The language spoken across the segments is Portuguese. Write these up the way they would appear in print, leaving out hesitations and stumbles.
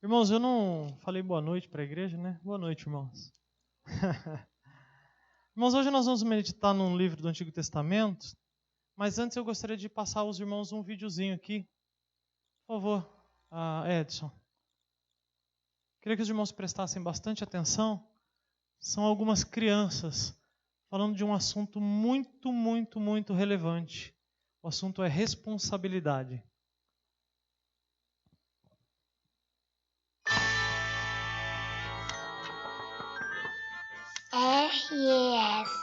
Irmãos, eu não falei boa noite para a igreja, né? Boa noite, irmãos. Irmãos, hoje nós vamos meditar num livro do Antigo Testamento, mas antes eu gostaria de passar aos irmãos um videozinho aqui. Por favor, Edson. Queria que os irmãos prestassem bastante atenção. São algumas crianças falando de um assunto muito relevante. O assunto é responsabilidade. RESPONSABILIDADE.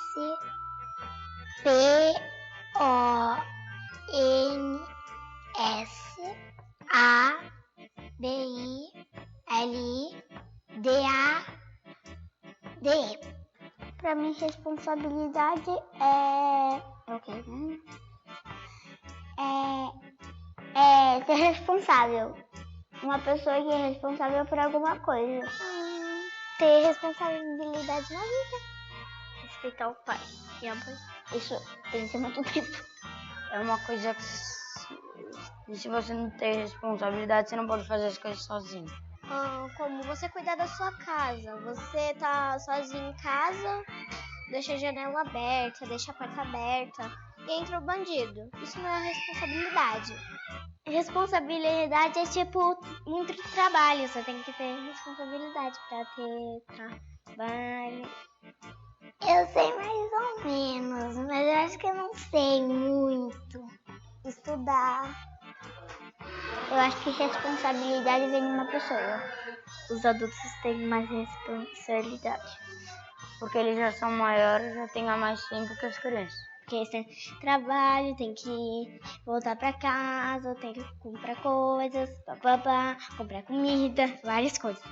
Para mim, responsabilidade é ser responsável. Uma pessoa que é responsável por alguma coisa. Ter responsabilidade na vida. Respeitar o pai e a mãe. Isso tem que ser muito tempo. É uma coisa que, se você não tem responsabilidade, você não pode fazer as coisas sozinho. Como você cuidar da sua casa. Você tá sozinho em casa, deixa a janela aberta, deixa a porta aberta e entra o bandido. Isso não é responsabilidade. Responsabilidade é tipo muito trabalho. Você tem que ter responsabilidade para ter trabalho. Eu sei mais ou menos, mas eu acho que eu não sei muito estudar. Eu acho que responsabilidade vem de uma pessoa. Os adultos têm mais responsabilidade. Porque eles já são maiores, já têm mais tempo que as crianças. Porque eles têm trabalho, tem que voltar pra casa, tem que comprar coisas, comprar comida, várias coisas.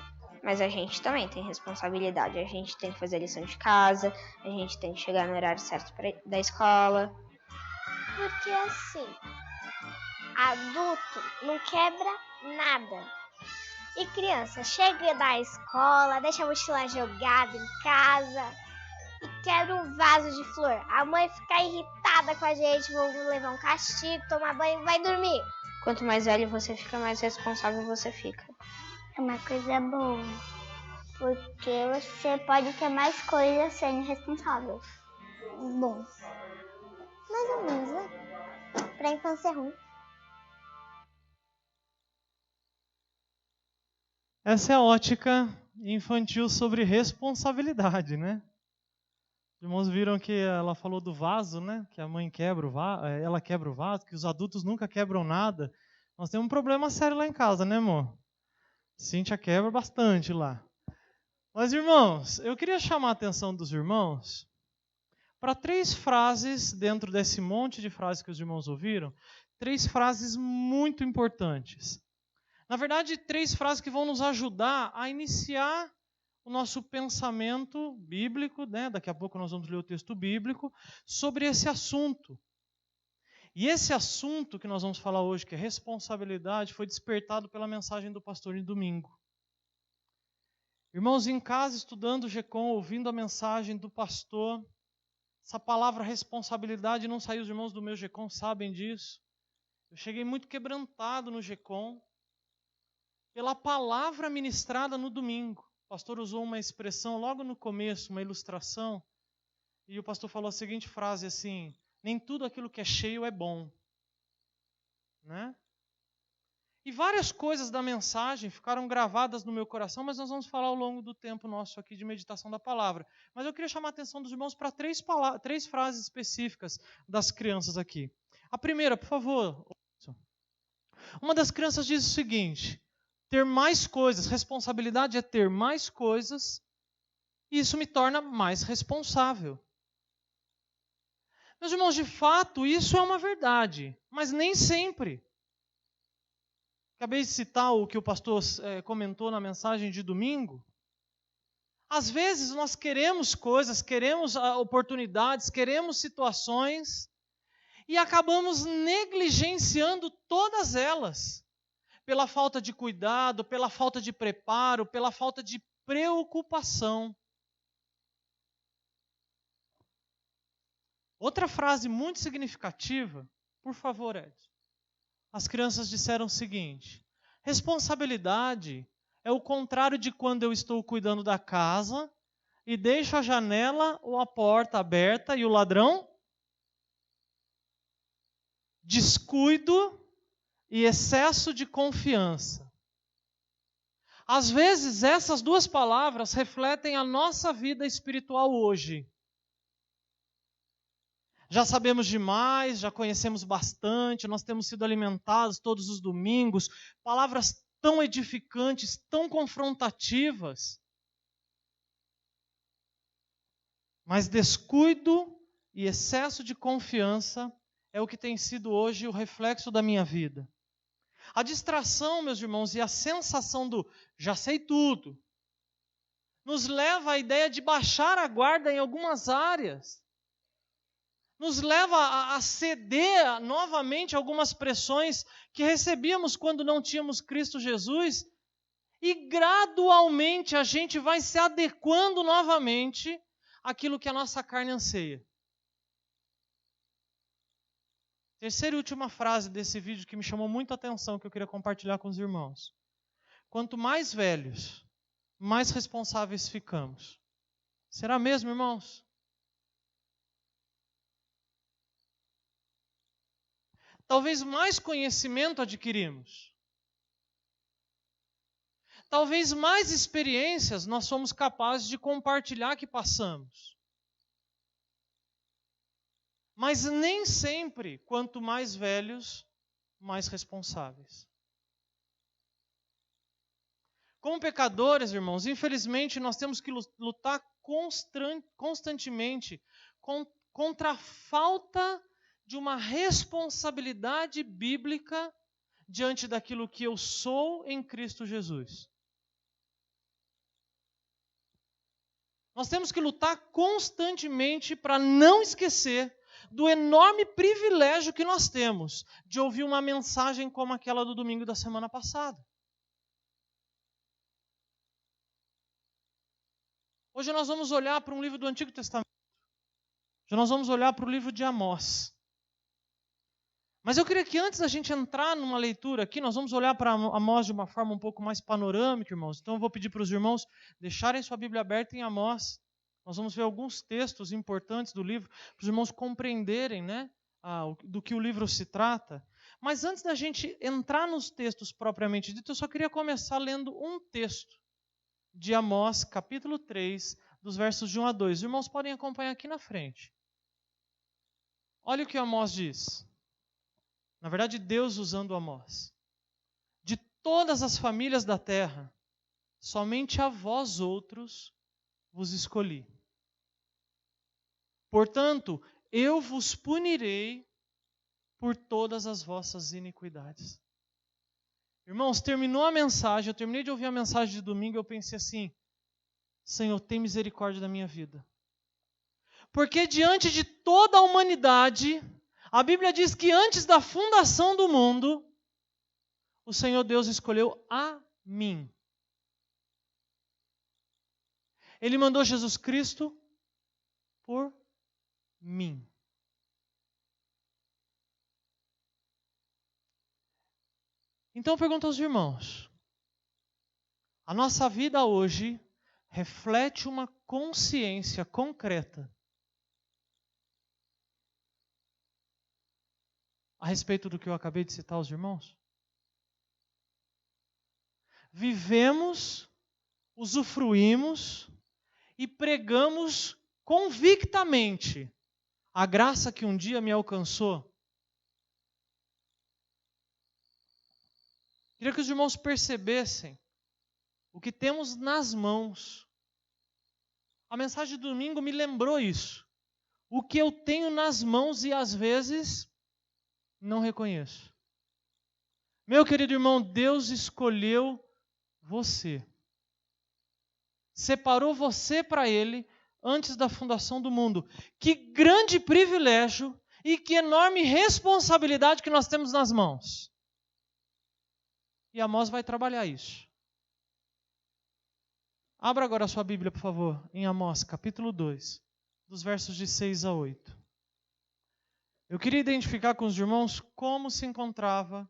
Mas a gente também tem responsabilidade. A gente tem que fazer a lição de casa, a gente tem que chegar no horário certo da escola. Porque assim, adulto não quebra nada. E criança chega da escola, deixa a mochila jogada em casa e quebra um vaso de flor. A mãe fica irritada com a gente, vamos levar um castigo, tomar banho e vai dormir. Quanto mais velho você fica, mais responsável você fica. É uma coisa boa, porque você pode ter mais coisas sendo responsável. Bom, mais ou menos, né? Pra infância é ruim. Essa é a ótica infantil sobre responsabilidade, né? Os irmãos viram que ela falou do vaso, né? Que a mãe quebra o vaso, ela quebra o vaso, que os adultos nunca quebram nada. Nós temos um problema sério lá em casa, né, amor? Cíntia quebra bastante lá. Mas, irmãos, eu queria chamar a atenção dos irmãos para 3 frases dentro desse monte de frases que os irmãos ouviram. 3 frases muito importantes. Na verdade, 3 frases que vão nos ajudar a iniciar o nosso pensamento bíblico, né? Daqui a pouco nós vamos ler o texto bíblico, sobre esse assunto. E esse assunto que nós vamos falar hoje, que é responsabilidade, foi despertado pela mensagem do pastor de domingo. Irmãos, em casa, estudando o GECOM, ouvindo a mensagem do pastor, essa palavra responsabilidade não saiu, os irmãos do meu GECOM sabem disso. Eu cheguei muito quebrantado no GECOM, pela palavra ministrada no domingo. O pastor usou uma expressão logo no começo, uma ilustração, e o pastor falou a seguinte frase assim: nem tudo aquilo que é cheio é bom. Né? E várias coisas da mensagem ficaram gravadas no meu coração, mas nós vamos falar ao longo do tempo nosso aqui de meditação da palavra. Mas eu queria chamar a atenção dos irmãos para 3 frases específicas das crianças aqui. A primeira, por favor. Uma das crianças diz o seguinte: ter mais coisas, responsabilidade é ter mais coisas, e isso me torna mais responsável. Meus irmãos, de fato, isso é uma verdade, mas nem sempre. Acabei de citar o que o pastor comentou na mensagem de domingo. Às vezes nós queremos coisas, queremos oportunidades, queremos situações, e acabamos negligenciando todas elas. Pela falta de cuidado, pela falta de preparo, pela falta de preocupação. Outra frase muito significativa, por favor, Edson. As crianças disseram o seguinte: responsabilidade é o contrário de quando eu estou cuidando da casa e deixo a janela ou a porta aberta e o ladrão? Descuido e excesso de confiança. Às vezes, essas duas palavras refletem a nossa vida espiritual hoje. Já sabemos demais, já conhecemos bastante, nós temos sido alimentados todos os domingos, palavras tão edificantes, tão confrontativas. Mas descuido e excesso de confiança é o que tem sido hoje o reflexo da minha vida. A distração, meus irmãos, e a sensação do já sei tudo, nos leva à ideia de baixar a guarda em algumas áreas. Nos leva a ceder novamente algumas pressões que recebíamos quando não tínhamos Cristo Jesus. E gradualmente a gente vai se adequando novamente àquilo que a nossa carne anseia. Terceira e última frase desse vídeo que me chamou muito a atenção, que eu queria compartilhar com os irmãos. Quanto mais velhos, mais responsáveis ficamos. Será mesmo, irmãos? Talvez mais conhecimento adquirimos. Talvez mais experiências nós somos capazes de compartilhar que passamos. Mas nem sempre, quanto mais velhos, mais responsáveis. Como pecadores, irmãos, infelizmente nós temos que lutar constantemente contra a falta de uma responsabilidade bíblica diante daquilo que eu sou em Cristo Jesus. Nós temos que lutar constantemente para não esquecer do enorme privilégio que nós temos de ouvir uma mensagem como aquela do domingo da semana passada. Hoje nós vamos olhar para um livro do Antigo Testamento. Hoje nós vamos olhar para o livro de Amós. Mas eu queria que antes da gente entrar numa leitura aqui, nós vamos olhar para Amós de uma forma um pouco mais panorâmica, irmãos. Então eu vou pedir para os irmãos deixarem sua Bíblia aberta em Amós. Nós vamos ver alguns textos importantes do livro, para os irmãos compreenderem, do que o livro se trata. Mas antes da gente entrar nos textos propriamente dito, eu só queria começar lendo um texto de Amós, capítulo 3, dos versos de 1 a 2. Os irmãos podem acompanhar aqui na frente. Olha o que Amós diz. Na verdade, Deus usando Amós. De todas as famílias da terra, somente a vós outros vos escolhi. Portanto, eu vos punirei por todas as vossas iniquidades. Irmãos, terminou a mensagem, eu terminei de ouvir a mensagem de domingo, eu pensei assim, Senhor, tem misericórdia da minha vida. Porque diante de toda a humanidade, a Bíblia diz que antes da fundação do mundo, o Senhor Deus escolheu a mim. Ele mandou Jesus Cristo por mim. Então eu pergunto aos irmãos, a nossa vida hoje reflete uma consciência concreta a respeito do que eu acabei de citar aos irmãos? Vivemos, usufruímos e pregamos convictamente a graça que um dia me alcançou? Queria que os irmãos percebessem o que temos nas mãos. A mensagem de domingo me lembrou isso. O que eu tenho nas mãos e às vezes não reconheço. Meu querido irmão, Deus escolheu você. Separou você para Ele antes da fundação do mundo. Que grande privilégio e que enorme responsabilidade que nós temos nas mãos. E Amós vai trabalhar isso. Abra agora a sua Bíblia, por favor, em Amós, capítulo 2, dos versos de 6 a 8. Eu queria identificar com os irmãos como se encontrava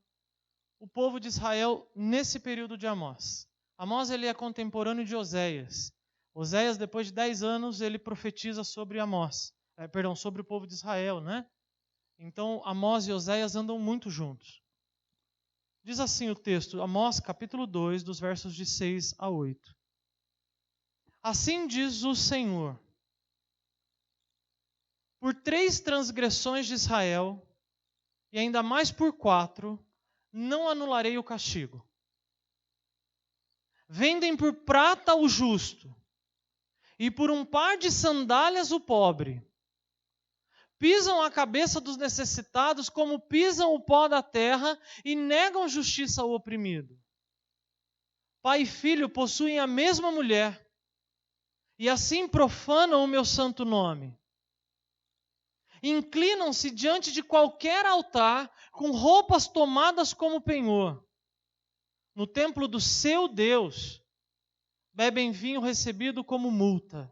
o povo de Israel nesse período de Amós. Amós ele é contemporâneo de Oséias. Oséias, depois de 10 anos, ele profetiza sobre sobre o povo de Israel, né? Então, Amós e Oséias andam muito juntos. Diz assim o texto, Amós capítulo 2, dos versos de 6 a 8. Assim diz o Senhor: por 3 transgressões de Israel, e ainda mais por 4, não anularei o castigo. Vendem por prata o justo, e por um par de sandálias o pobre. Pisam a cabeça dos necessitados como pisam o pó da terra e negam justiça ao oprimido. Pai e filho possuem a mesma mulher, e assim profanam o meu santo nome. Inclinam-se diante de qualquer altar com roupas tomadas como penhor. No templo do seu Deus, bebem vinho recebido como multa.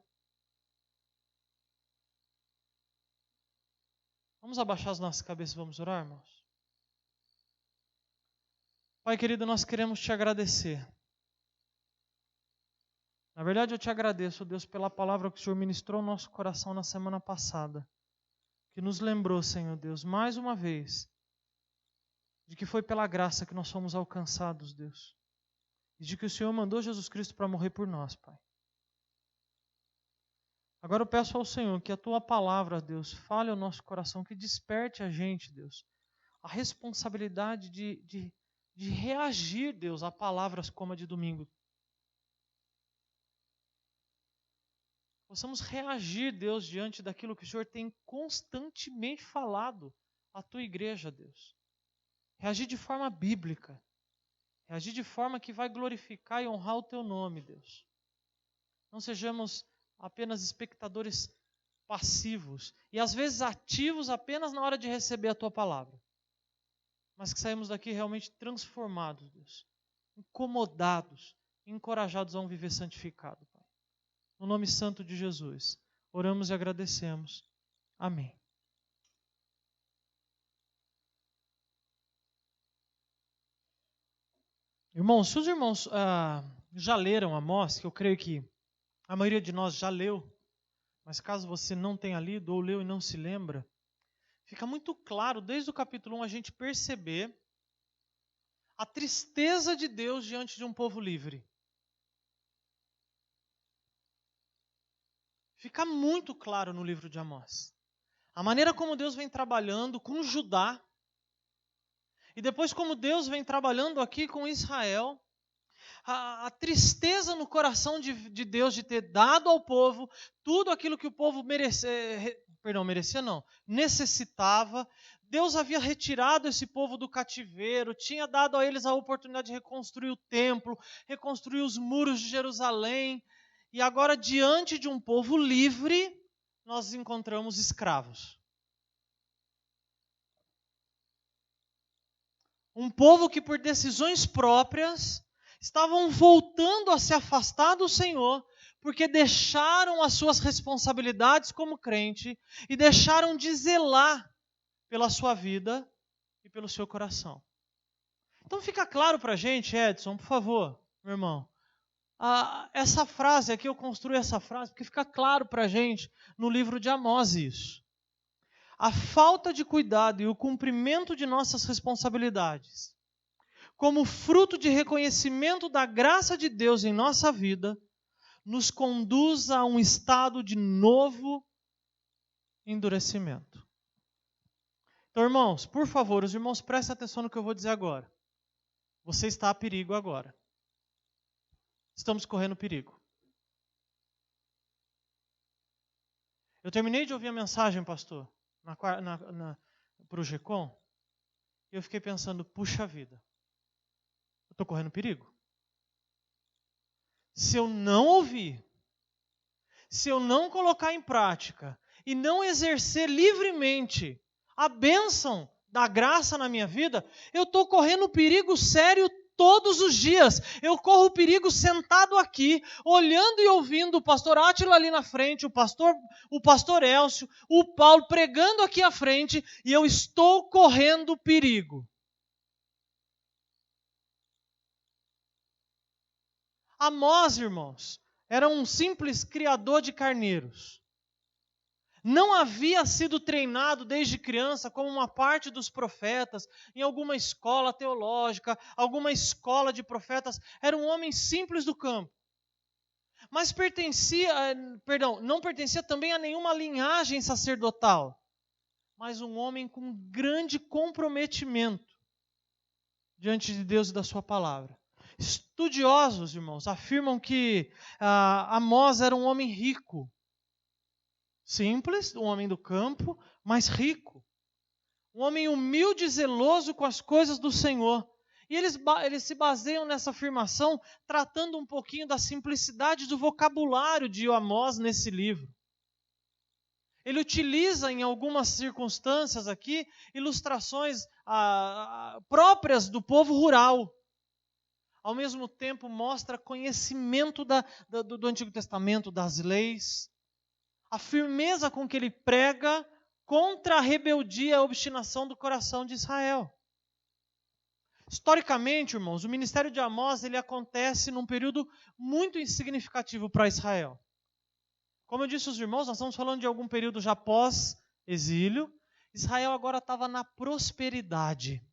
Vamos abaixar as nossas cabeças e vamos orar, irmãos? Pai querido, nós queremos te agradecer. Na verdade, eu te agradeço, Deus, pela palavra que o Senhor ministrou no nosso coração na semana passada, que nos lembrou, Senhor Deus, mais uma vez, de que foi pela graça que nós fomos alcançados, Deus, e de que o Senhor mandou Jesus Cristo para morrer por nós, Pai. Agora eu peço ao Senhor que a Tua palavra, Deus, fale ao nosso coração, que desperte a gente, Deus, a responsabilidade de reagir, Deus, a palavras como a de domingo. Possamos reagir, Deus, diante daquilo que o Senhor tem constantemente falado à Tua igreja, Deus. Reagir de forma bíblica. Reagir de forma que vai glorificar e honrar o Teu nome, Deus. Não sejamos apenas espectadores passivos e às vezes ativos apenas na hora de receber a Tua palavra. Mas que saímos daqui realmente transformados, Deus. Incomodados, encorajados a um viver santificado, Pai. No nome santo de Jesus, oramos e agradecemos. Amém. Irmãos, se os irmãos já leram Amós, que eu creio que a maioria de nós já leu, mas caso você não tenha lido ou leu e não se lembra, fica muito claro, desde o capítulo 1, a gente perceber a tristeza de Deus diante de um povo livre. Fica muito claro no livro de Amós. A maneira como Deus vem trabalhando com Judá, e depois como Deus vem trabalhando aqui com Israel, a tristeza no coração de Deus de ter dado ao povo tudo aquilo que o povo necessitava. Deus havia retirado esse povo do cativeiro, tinha dado a eles a oportunidade de reconstruir o templo, reconstruir os muros de Jerusalém, e agora diante de um povo livre, nós encontramos escravos. Um povo que por decisões próprias estavam voltando a se afastar do Senhor, porque deixaram as suas responsabilidades como crente e deixaram de zelar pela sua vida e pelo seu coração. Então fica claro para a gente, Edson, por favor, meu irmão, essa frase aqui, eu construí essa frase porque fica claro para a gente no livro de Amós isso. A falta de cuidado e o cumprimento de nossas responsabilidades, como fruto de reconhecimento da graça de Deus em nossa vida, nos conduz a um estado de novo endurecimento. Então, irmãos, por favor, os irmãos prestem atenção no que eu vou dizer agora. Você está a perigo agora. Estamos correndo perigo. Eu terminei de ouvir a mensagem, pastor, para o GECOM, e eu fiquei pensando, puxa vida, eu estou correndo perigo. Se eu não ouvir, se eu não colocar em prática e não exercer livremente a bênção da graça na minha vida, eu estou correndo perigo sério todos os dias. Eu corro perigo sentado aqui, olhando e ouvindo o pastor Átila ali na frente, o pastor Elcio, o Paulo pregando aqui à frente, e eu estou correndo perigo. Amós, irmãos, era um simples criador de carneiros. Não havia sido treinado desde criança como uma parte dos profetas, em alguma escola teológica, alguma escola de profetas. Era um homem simples do campo. Mas não pertencia também a nenhuma linhagem sacerdotal, mas um homem com grande comprometimento diante de Deus e da sua palavra. Estudiosos, irmãos, afirmam que Amós era um homem rico. Simples, um homem do campo, mas rico. Um homem humilde e zeloso com as coisas do Senhor. E eles se baseiam nessa afirmação tratando um pouquinho da simplicidade do vocabulário de Amós nesse livro. Ele utiliza em algumas circunstâncias aqui ilustrações próprias do povo rural. Ao mesmo tempo mostra conhecimento do Antigo Testamento, das leis, a firmeza com que ele prega contra a rebeldia e a obstinação do coração de Israel. Historicamente, irmãos, o ministério de Amós ele acontece num período muito insignificativo para Israel. Como eu disse aos irmãos, nós estamos falando de algum período já pós-exílio. Israel agora estava na prosperidade.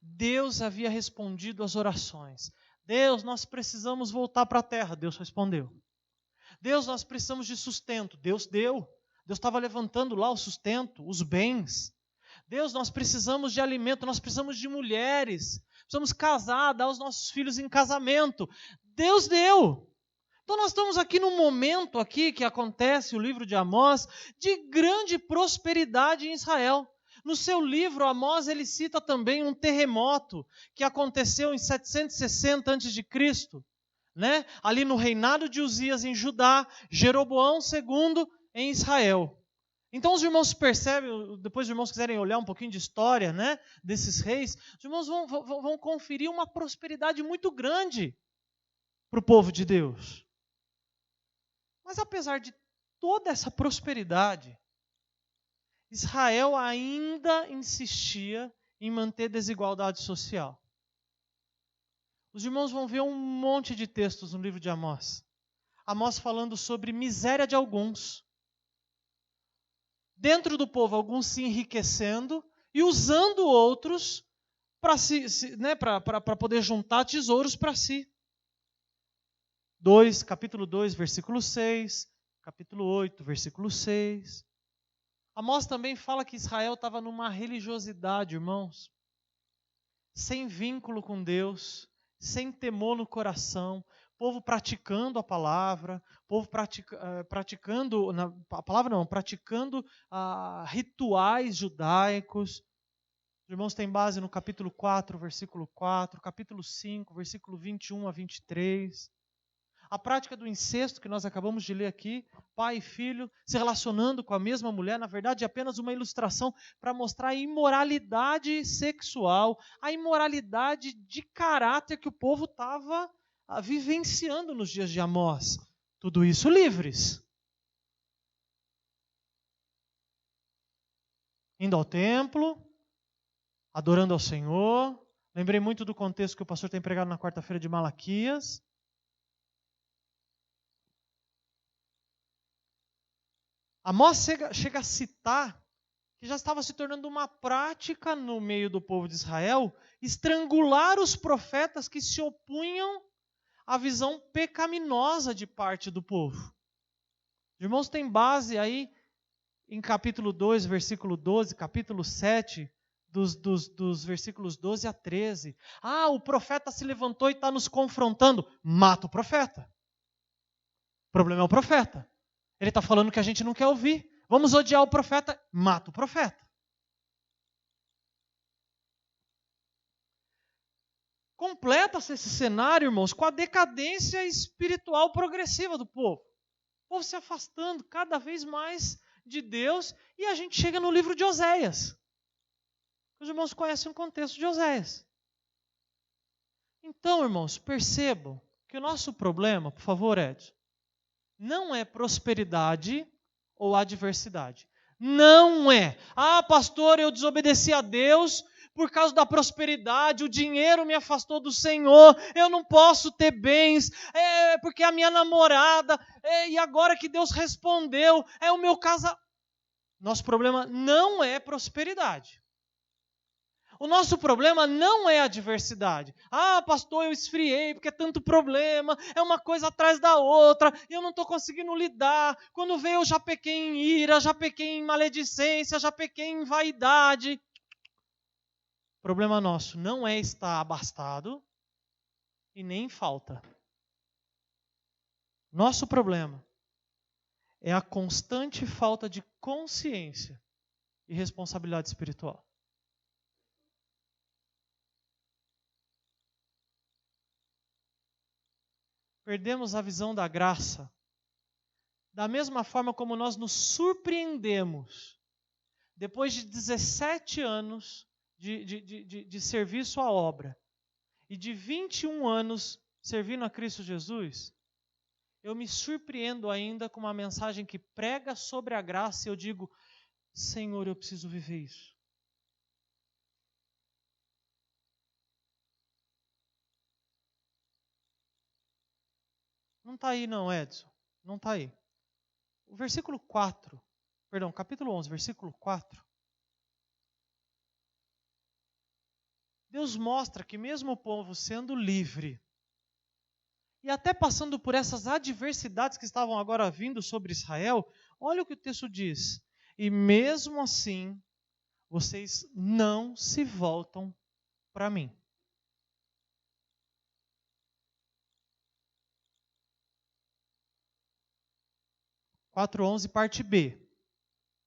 Deus havia respondido às orações. Deus, nós precisamos voltar para a terra. Deus respondeu. Deus, nós precisamos de sustento. Deus deu. Deus estava levantando lá o sustento, os bens. Deus, nós precisamos de alimento, nós precisamos de mulheres. Precisamos casar, dar os nossos filhos em casamento. Deus deu. Então nós estamos aqui num momento aqui que acontece o livro de Amós de grande prosperidade em Israel. No seu livro, Amós ele cita também um terremoto que aconteceu em 760 a.C., né? Ali no reinado de Uzias em Judá, Jeroboão II em Israel. Então os irmãos percebem, depois os irmãos quiserem olhar um pouquinho de história, né, desses reis, os irmãos vão conferir uma prosperidade muito grande para o povo de Deus. Mas apesar de toda essa prosperidade, Israel ainda insistia em manter desigualdade social. Os irmãos vão ver um monte de textos no livro de Amós. Amós falando sobre miséria de alguns. Dentro do povo, alguns se enriquecendo e usando outros para poder juntar tesouros para si. Capítulo 2, versículo 6, capítulo 8, versículo 6. Amós também fala que Israel estava numa religiosidade, irmãos, sem vínculo com Deus, sem temor no coração, povo praticando a palavra, povo praticando rituais judaicos. Os irmãos têm base no capítulo 4, versículo 4, capítulo 5, versículo 21 a 23. A prática do incesto que nós acabamos de ler aqui, pai e filho se relacionando com a mesma mulher, na verdade é apenas uma ilustração para mostrar a imoralidade sexual, a imoralidade de caráter que o povo estava vivenciando nos dias de Amós. Tudo isso livres. Indo ao templo, adorando ao Senhor. Lembrei muito do contexto que o pastor tem pregado na quarta-feira de Malaquias. Amós chega a citar que já estava se tornando uma prática no meio do povo de Israel estrangular os profetas que se opunham à visão pecaminosa de parte do povo. Os irmãos têm base aí em capítulo 2, versículo 12, capítulo 7, dos versículos 12 a 13. O profeta se levantou e está nos confrontando. Mata o profeta. O problema é o profeta. Ele está falando que a gente não quer ouvir. Vamos odiar o profeta. Mata o profeta. Completa-se esse cenário, irmãos, com a decadência espiritual progressiva do povo. O povo se afastando cada vez mais de Deus. E a gente chega no livro de Oséias. Os irmãos conhecem o contexto de Oséias. Então, irmãos, percebam que o nosso problema, por favor, Edson, não é prosperidade ou adversidade. Não é. Pastor, eu desobedeci a Deus por causa da prosperidade, o dinheiro me afastou do Senhor, eu não posso ter bens, porque a minha namorada, e agora que Deus respondeu, é o meu casamento. Nosso problema não é prosperidade. O nosso problema não é a adversidade. Ah, pastor, eu esfriei porque é tanto problema, é uma coisa atrás da outra, e eu não estou conseguindo lidar. Quando veio eu já pequei em ira, já pequei em maledicência, já pequei em vaidade. O problema nosso não é estar abastado e nem em falta. Nosso problema é a constante falta de consciência e responsabilidade espiritual. Perdemos a visão da graça, da mesma forma como nós nos surpreendemos, depois de 17 anos de serviço à obra, e de 21 anos servindo a Cristo Jesus, eu me surpreendo ainda com uma mensagem que prega sobre a graça, e eu digo, Senhor, eu preciso viver isso. Não está aí não, Edson. Não está aí. O versículo 4, capítulo 11, versículo 4. Deus mostra que mesmo o povo sendo livre, e até passando por essas adversidades que estavam agora vindo sobre Israel, olha o que o texto diz. E mesmo assim, vocês não se voltam para mim. – 4:11, parte B.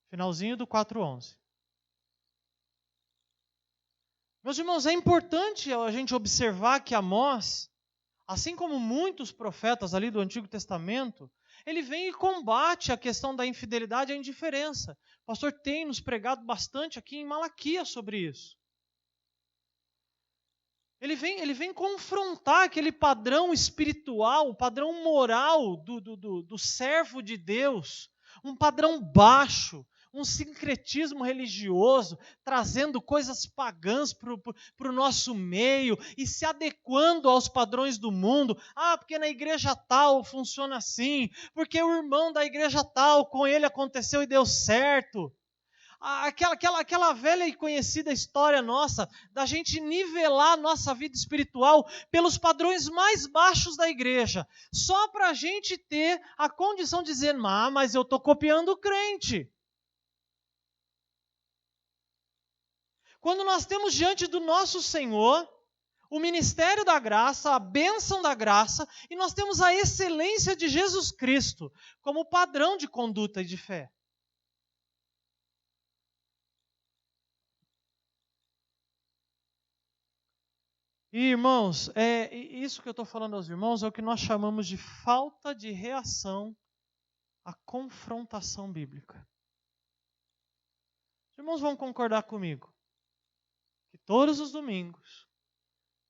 Finalzinho do 4:11. Meus irmãos, é importante a gente observar que Amós, assim como muitos profetas ali do Antigo Testamento, ele vem e combate a questão da infidelidade e a indiferença. O pastor tem nos pregado bastante aqui em Malaquias sobre isso. Ele vem confrontar aquele padrão espiritual, o padrão moral do servo de Deus, um padrão baixo, um sincretismo religioso, trazendo coisas pagãs para o nosso meio e se adequando aos padrões do mundo. Ah, porque na igreja tal funciona assim, porque o irmão da igreja tal, com ele aconteceu e deu certo. Aquela velha e conhecida história nossa, da gente nivelar a nossa vida espiritual pelos padrões mais baixos da igreja, só para a gente ter a condição de dizer, mas eu estou copiando o crente. Quando nós temos diante do nosso Senhor o ministério da graça, a bênção da graça, e nós temos a excelência de Jesus Cristo como padrão de conduta e de fé. E, irmãos, isso que eu estou falando aos irmãos é o que nós chamamos de falta de reação à confrontação bíblica. Os irmãos vão concordar comigo que todos os domingos,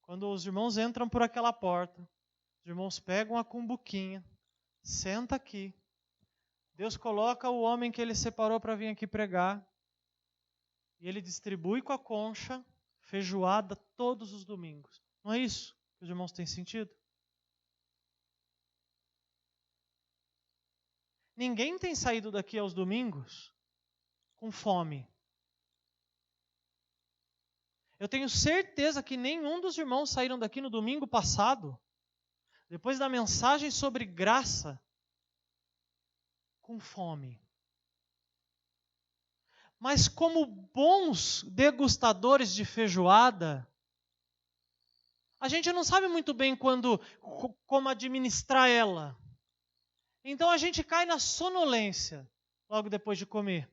quando os irmãos entram por aquela porta, os irmãos pegam a cumbuquinha, senta aqui, Deus coloca o homem que ele separou para vir aqui pregar, e ele distribui com a concha feijoada todos os domingos. Não é isso que os irmãos têm sentido? Ninguém tem saído daqui aos domingos com fome. Eu tenho certeza que nenhum dos irmãos saíram daqui no domingo passado, depois da mensagem sobre graça, com fome. Mas como bons degustadores de feijoada, a gente não sabe muito bem como administrar ela. Então a gente cai na sonolência logo depois de comer.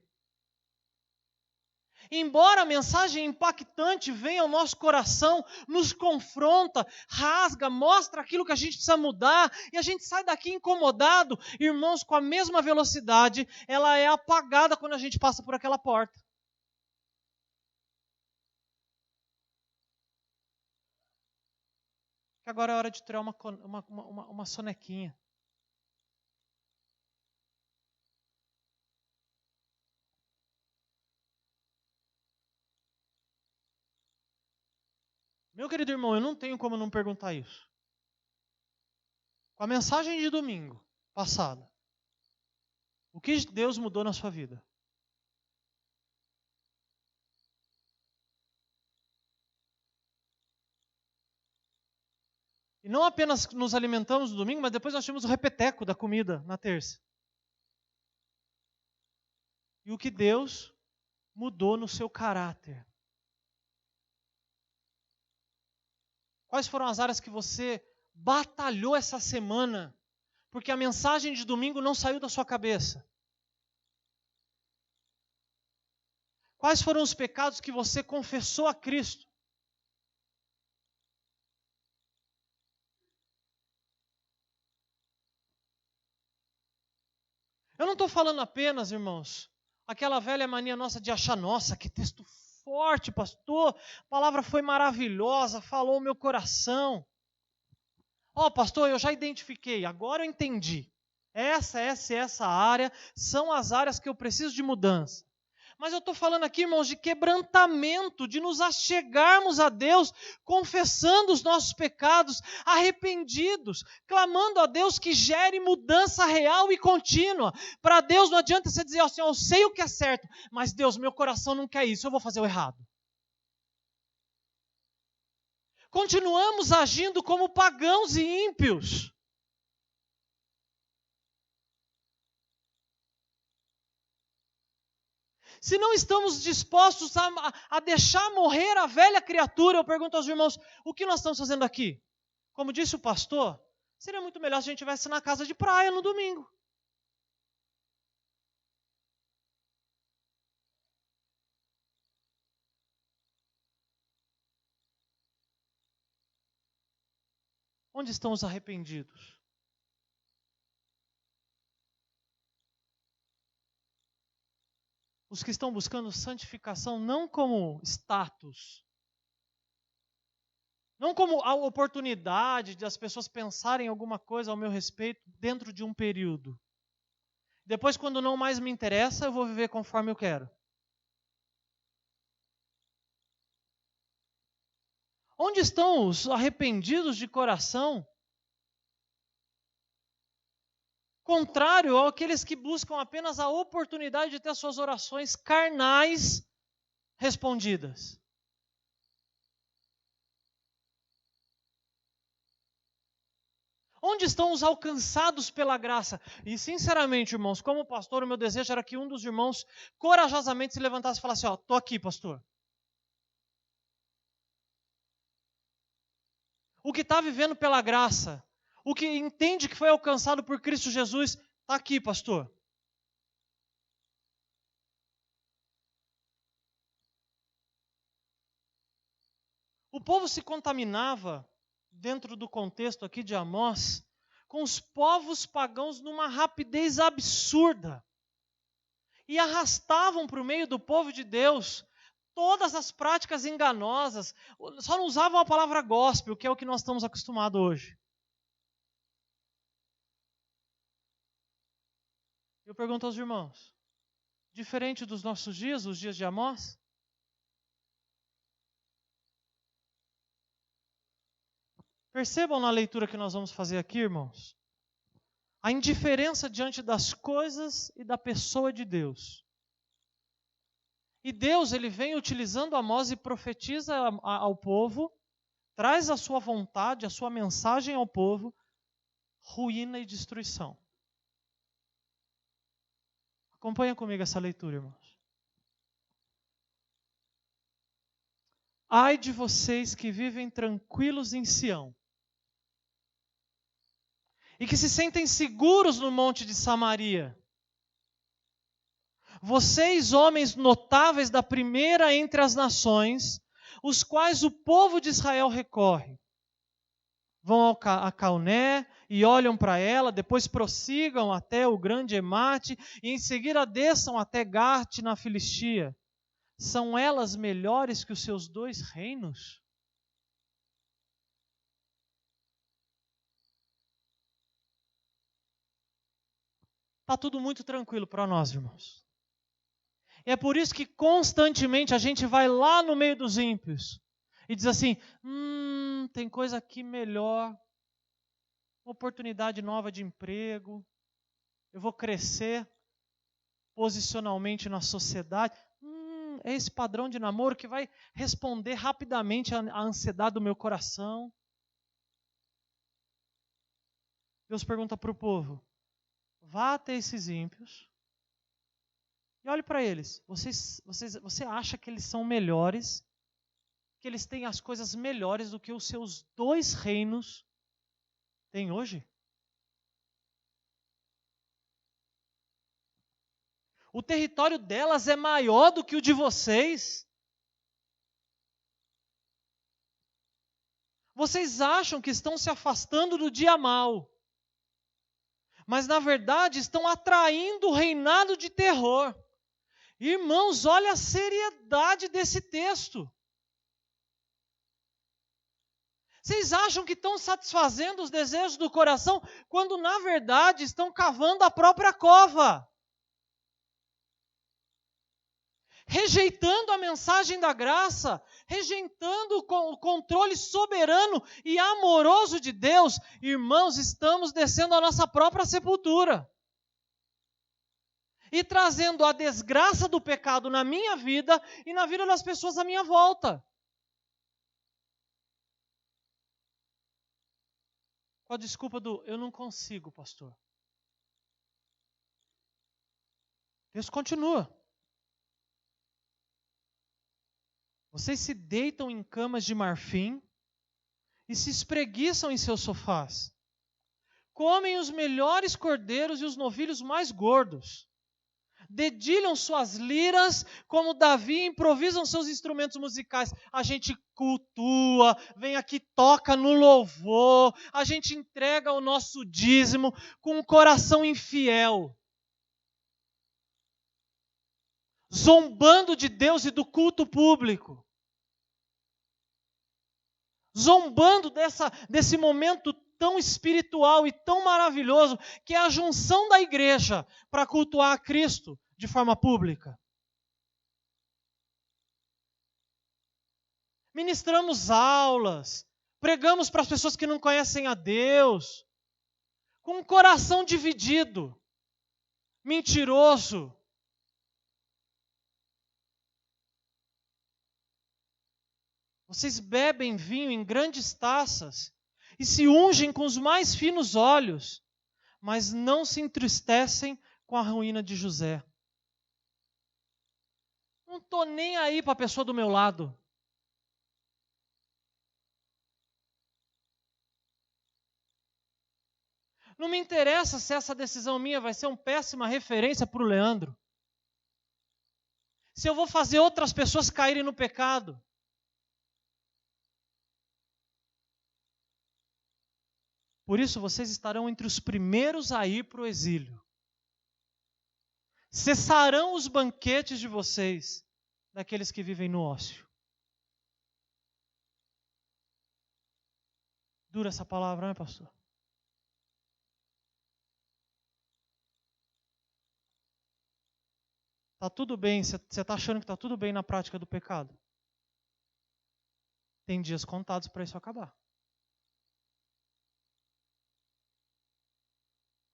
Embora a mensagem impactante venha ao nosso coração, nos confronta, rasga, mostra aquilo que a gente precisa mudar, e a gente sai daqui incomodado, irmãos, com a mesma velocidade, ela é apagada quando a gente passa por aquela porta. Agora é hora de tirar uma sonequinha. Meu querido irmão, eu não tenho como não perguntar isso. Com a mensagem de domingo passada, o que Deus mudou na sua vida? E não apenas nos alimentamos no domingo, mas depois nós tínhamos o repeteco da comida na terça. E o que Deus mudou no seu caráter? Quais foram as áreas que você batalhou essa semana, porque a mensagem de domingo não saiu da sua cabeça? Quais foram os pecados que você confessou a Cristo? Eu não estou falando apenas, irmãos, aquela velha mania nossa de achar, nossa, que texto forte, pastor, a palavra foi maravilhosa, falou o meu coração. Pastor, eu já identifiquei, agora eu entendi. Essa área são as áreas que eu preciso de mudança. Mas eu estou falando aqui, irmãos, de quebrantamento, de nos achegarmos a Deus, confessando os nossos pecados, arrependidos, clamando a Deus que gere mudança real e contínua. Para Deus não adianta você dizer assim, eu sei o que é certo, mas Deus, meu coração não quer isso, eu vou fazer o errado. Continuamos agindo como pagãos e ímpios. Se não estamos dispostos a deixar morrer a velha criatura, eu pergunto aos irmãos, o que nós estamos fazendo aqui? Como disse o pastor, seria muito melhor se a gente estivesse na casa de praia no domingo. Onde estão os arrependidos? Os que estão buscando santificação não como status, não como a oportunidade de as pessoas pensarem alguma coisa ao meu respeito dentro de um período. Depois, quando não mais me interessa, eu vou viver conforme eu quero. Onde estão os arrependidos de coração? Contrário àqueles que buscam apenas a oportunidade de ter suas orações carnais respondidas. Onde estão os alcançados pela graça? E sinceramente, irmãos, como pastor, o meu desejo era que um dos irmãos corajosamente se levantasse e falasse, estou aqui, pastor. O que está vivendo pela graça, o que entende que foi alcançado por Cristo Jesus, está aqui, pastor. O povo se contaminava, dentro do contexto aqui de Amós, com os povos pagãos numa rapidez absurda. E arrastavam para o meio do povo de Deus todas as práticas enganosas, só não usavam a palavra gospel, que é o que nós estamos acostumados hoje. Eu pergunto aos irmãos, diferente dos nossos dias, os dias de Amós? Percebam na leitura que nós vamos fazer aqui, irmãos, a indiferença diante das coisas e da pessoa de Deus. E Deus, ele vem utilizando Amós e profetiza ao povo, traz a sua vontade, a sua mensagem ao povo, ruína e destruição. Acompanha comigo essa leitura, irmãos. Ai de vocês que vivem tranquilos em Sião, e que se sentem seguros no monte de Samaria. Vocês, homens notáveis da primeira entre as nações, os quais o povo de Israel recorre. Vão a Calné e olham para ela, depois prossigam até o grande Emate e em seguida desçam até Gate na Filistia. São elas melhores que os seus 2 reinos? Está tudo muito tranquilo para nós, irmãos. E é por isso que constantemente a gente vai lá no meio dos ímpios e diz assim, tem coisa aqui melhor, uma oportunidade nova de emprego, eu vou crescer posicionalmente na sociedade. É esse padrão de namoro que vai responder rapidamente à ansiedade do meu coração. Deus pergunta para o povo, vá até esses ímpios e olhe para eles. Você acha que eles são melhores? Que eles têm as coisas melhores do que os seus 2 reinos têm hoje? O território delas é maior do que o de vocês? Vocês acham que estão se afastando do dia mau, mas na verdade estão atraindo o reinado de terror. Irmãos, olha a seriedade desse texto. Vocês acham que estão satisfazendo os desejos do coração, quando na verdade estão cavando a própria cova. Rejeitando a mensagem da graça, rejeitando o controle soberano e amoroso de Deus, irmãos, estamos descendo a nossa própria sepultura. E trazendo a desgraça do pecado na minha vida e na vida das pessoas à minha volta. Com a desculpa do, eu não consigo, pastor. Deus continua. Vocês se deitam em camas de marfim e se espreguiçam em seus sofás. Comem os melhores cordeiros e os novilhos mais gordos. Dedilham suas liras como Davi e improvisam seus instrumentos musicais. A gente cultua, vem aqui, toca no louvor, a gente entrega o nosso dízimo com um coração infiel. Zombando de Deus e do culto público. Zombando desse momento tão espiritual e tão maravilhoso, que é a junção da igreja para cultuar a Cristo de forma pública. Ministramos aulas, pregamos para as pessoas que não conhecem a Deus, com um coração dividido, mentiroso. Vocês bebem vinho em grandes taças e se ungem com os mais finos óleos, mas não se entristecem com a ruína de José. Não estou nem aí para a pessoa do meu lado. Não me interessa se essa decisão minha vai ser uma péssima referência para o Leandro. Se eu vou fazer outras pessoas caírem no pecado. Por isso, vocês estarão entre os primeiros a ir para o exílio. Cessarão os banquetes de vocês, daqueles que vivem no ócio. Dura essa palavra, né, pastor? Está tudo bem, você está achando que está tudo bem na prática do pecado? Tem dias contados para isso acabar.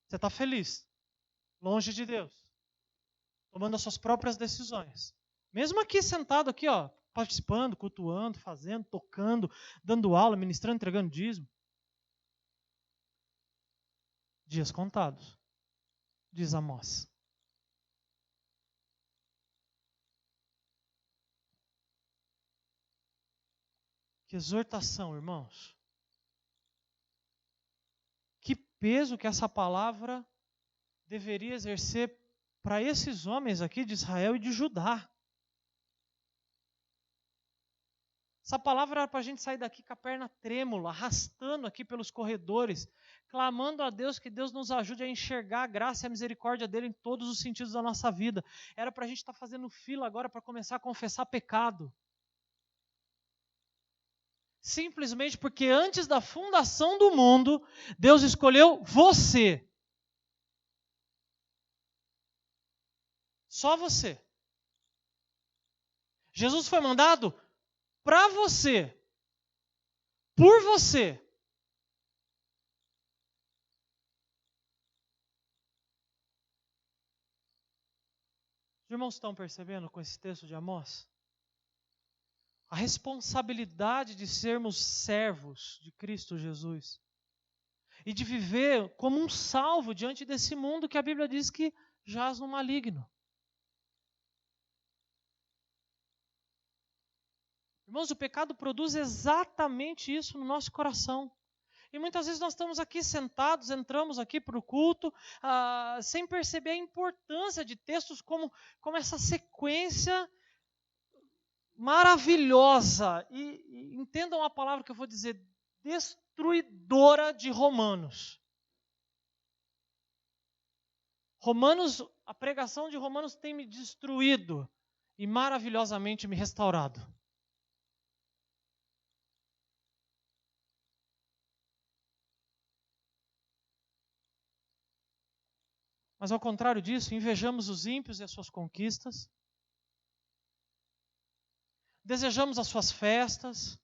Você está feliz, longe de Deus, tomando as suas próprias decisões. Mesmo aqui sentado aqui, ó, participando, cultuando, fazendo, tocando, dando aula, ministrando, entregando dízimo. Dias contados, diz Amós. Que exortação, irmãos. Que peso que essa palavra deveria exercer para esses homens aqui de Israel e de Judá. Essa palavra era para a gente sair daqui com a perna trêmula, arrastando aqui pelos corredores, clamando a Deus que Deus nos ajude a enxergar a graça e a misericórdia dele em todos os sentidos da nossa vida. Era para a gente estar fazendo fila agora para começar a confessar pecado. Simplesmente porque antes da fundação do mundo, Deus escolheu você. Só você. Jesus foi mandado para você. por você. Os irmãos estão percebendo com esse texto de Amós? A responsabilidade de sermos servos de Cristo Jesus e de viver como um salvo diante desse mundo que a Bíblia diz que jaz no maligno. Irmãos, o pecado produz exatamente isso no nosso coração. E muitas vezes nós estamos aqui sentados, entramos aqui para o culto, sem perceber a importância de textos como essa sequência maravilhosa. E entendam a palavra que eu vou dizer, destruidora de Romanos. A pregação de Romanos tem me destruído e maravilhosamente me restaurado. Mas ao contrário disso, invejamos os ímpios e as suas conquistas, desejamos as suas festas,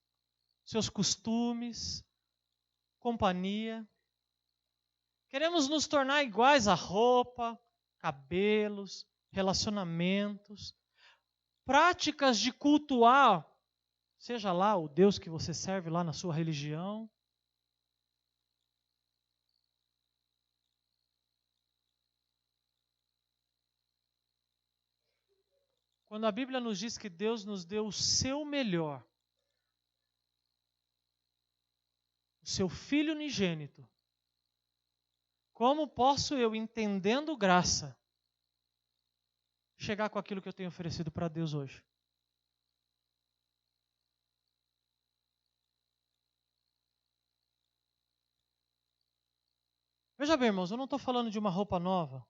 seus costumes, companhia. Queremos nos tornar iguais a roupa, cabelos, relacionamentos, práticas de cultuar, seja lá o Deus que você serve lá na sua religião. Quando a Bíblia nos diz que Deus nos deu o seu melhor, o seu Filho unigênito, como posso eu, entendendo graça, chegar com aquilo que eu tenho oferecido para Deus hoje? Veja bem, irmãos, eu não estou falando de uma roupa nova,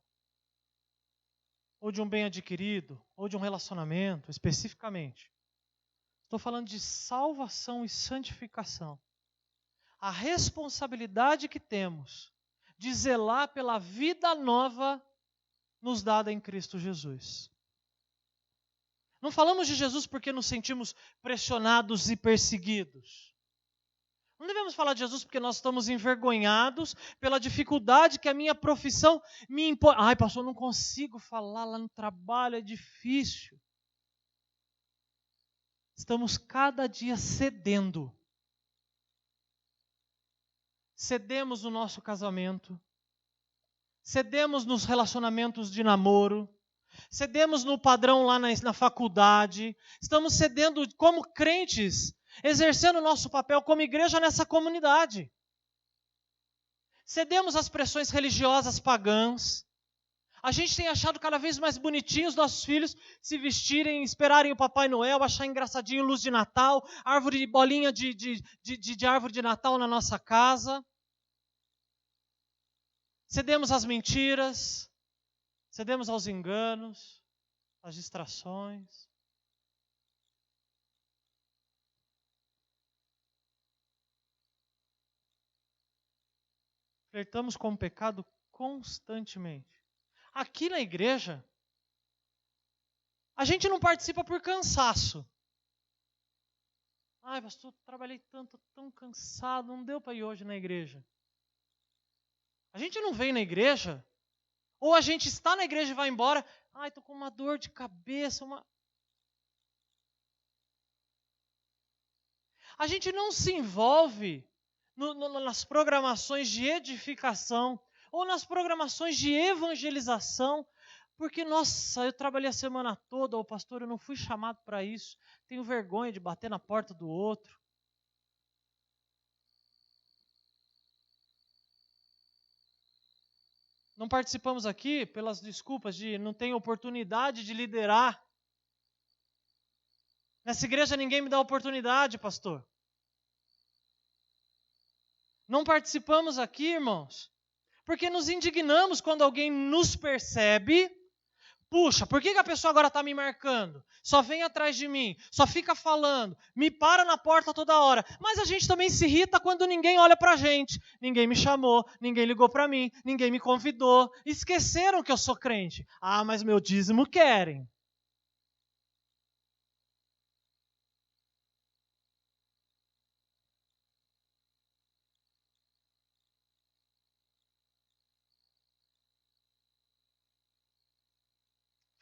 ou de um bem adquirido, ou de um relacionamento, especificamente. Estou falando de salvação e santificação. A responsabilidade que temos de zelar pela vida nova nos dada em Cristo Jesus. Não falamos de Jesus porque nos sentimos pressionados e perseguidos. Não devemos falar de Jesus porque nós estamos envergonhados pela dificuldade que a minha profissão me impõe. Ai, pastor, eu não consigo falar lá no trabalho, é difícil. Estamos cada dia cedendo. Cedemos no nosso casamento. Cedemos nos relacionamentos de namoro. Cedemos no padrão lá na faculdade. Estamos cedendo como crentes, exercendo o nosso papel como igreja nessa comunidade. Cedemos às pressões religiosas pagãs. A gente tem achado cada vez mais bonitinho os nossos filhos se vestirem, esperarem o Papai Noel, achar engraçadinho luz de Natal, bolinha de árvore de Natal na nossa casa. Cedemos às mentiras, cedemos aos enganos, às distrações. Flertamos com o pecado constantemente. Aqui na igreja, a gente não participa por cansaço. Ai, pastor, trabalhei tanto, tão cansado, não deu para ir hoje na igreja. A gente não vem na igreja, ou a gente está na igreja e vai embora. Ai, estou com uma dor de cabeça, A gente não se envolve nas programações de edificação ou nas programações de evangelização, porque, nossa, eu trabalhei a semana toda, pastor, eu não fui chamado para isso, tenho vergonha de bater na porta do outro. Não participamos aqui pelas desculpas de não ter oportunidade de liderar. Nessa igreja ninguém me dá oportunidade, pastor. Não participamos aqui, irmãos, porque nos indignamos quando alguém nos percebe. Puxa, por que a pessoa agora está me marcando? Só vem atrás de mim, só fica falando, me para na porta toda hora. Mas a gente também se irrita quando ninguém olha para a gente. Ninguém me chamou, ninguém ligou para mim, ninguém me convidou. Esqueceram que eu sou crente. Ah, mas meu dízimo querem.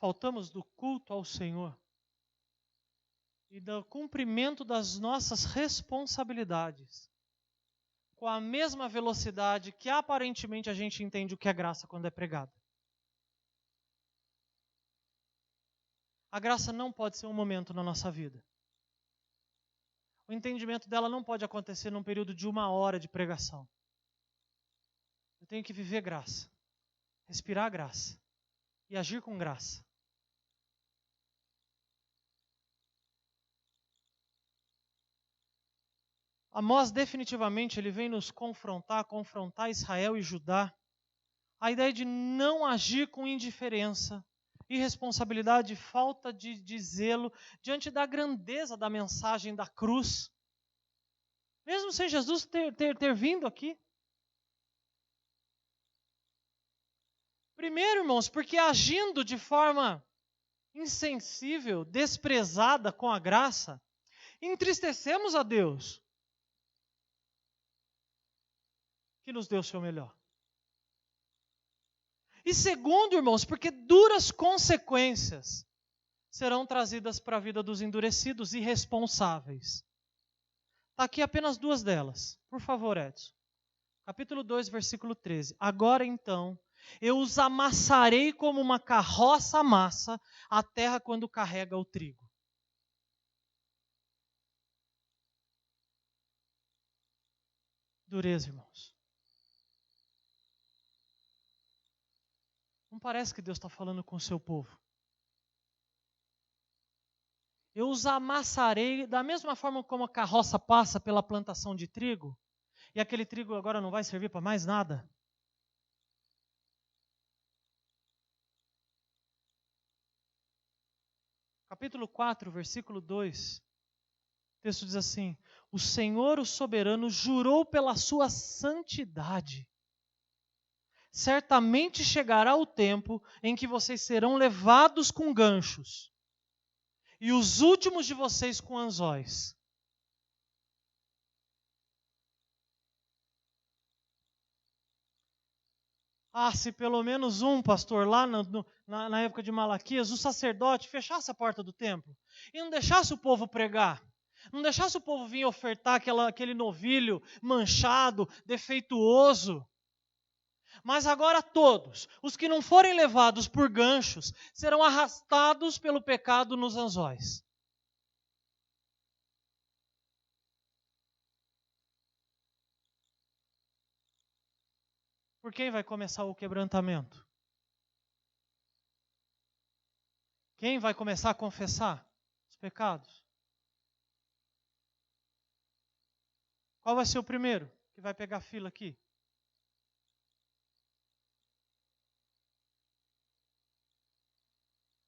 faltamos do culto ao Senhor e do cumprimento das nossas responsabilidades com a mesma velocidade que aparentemente a gente entende o que é graça quando é pregada. A graça não pode ser um momento na nossa vida. O entendimento dela não pode acontecer num período de 1 hora de pregação. Eu tenho que viver graça, respirar graça e agir com graça. Amós definitivamente ele vem nos confrontar Israel e Judá. A ideia de não agir com indiferença, irresponsabilidade, falta de zelo diante da grandeza da mensagem da cruz. Mesmo sem Jesus ter vindo aqui. Primeiro, irmãos, porque agindo de forma insensível, desprezada com a graça, entristecemos a Deus, que nos deu o seu melhor. E segundo, irmãos, porque duras consequências serão trazidas para a vida dos endurecidos e irresponsáveis. Está aqui apenas 2 delas. Por favor, Edson. Capítulo 2, versículo 13. Agora então, eu os amassarei como uma carroça amassa a terra quando carrega o trigo. Dureza, irmãos. Não parece que Deus está falando com o seu povo. Eu os amassarei da mesma forma como a carroça passa pela plantação de trigo, e aquele trigo agora não vai servir para mais nada. Capítulo 4, versículo 2. O texto diz assim: o Senhor, o soberano, jurou pela sua santidade. Certamente chegará o tempo em que vocês serão levados com ganchos, e os últimos de vocês com anzóis. Ah, se pelo menos um pastor lá na época de Malaquias, o sacerdote, fechasse a porta do templo e não deixasse o povo pregar, não deixasse o povo vir ofertar aquele novilho manchado, defeituoso. Mas agora todos, os que não forem levados por ganchos, serão arrastados pelo pecado nos anzóis. Por quem vai começar o quebrantamento? Quem vai começar a confessar os pecados? Qual vai ser o primeiro que vai pegar fila aqui?